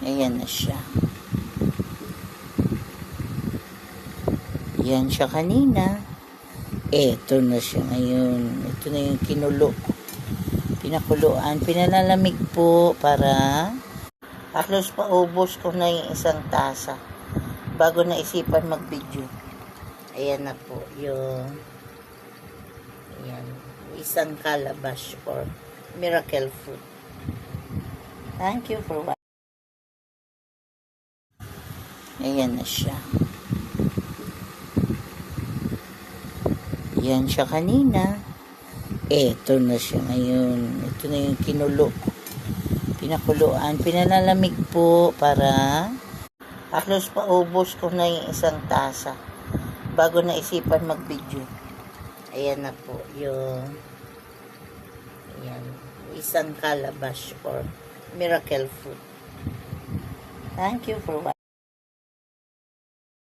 Ayan na siya. Yan siya kanina. Eto na siya ngayon. Ito na yung pinakuluan. Pinalalamig po para halos paubos ko na yung isang tasa bago na isipan mag-video. Ayan na po yung isang calabash or miracle fruit. Thank you for watching. Ayan na siya. Yan siya kanina. Eto na siya ngayon. Ito na yung pinakuluan. Pinalalamig po para halos paubos ko na yung isang tasa bago na isipan mag-video. Ayan na po yung isang calabash or miracle fruit. Thank you for watching.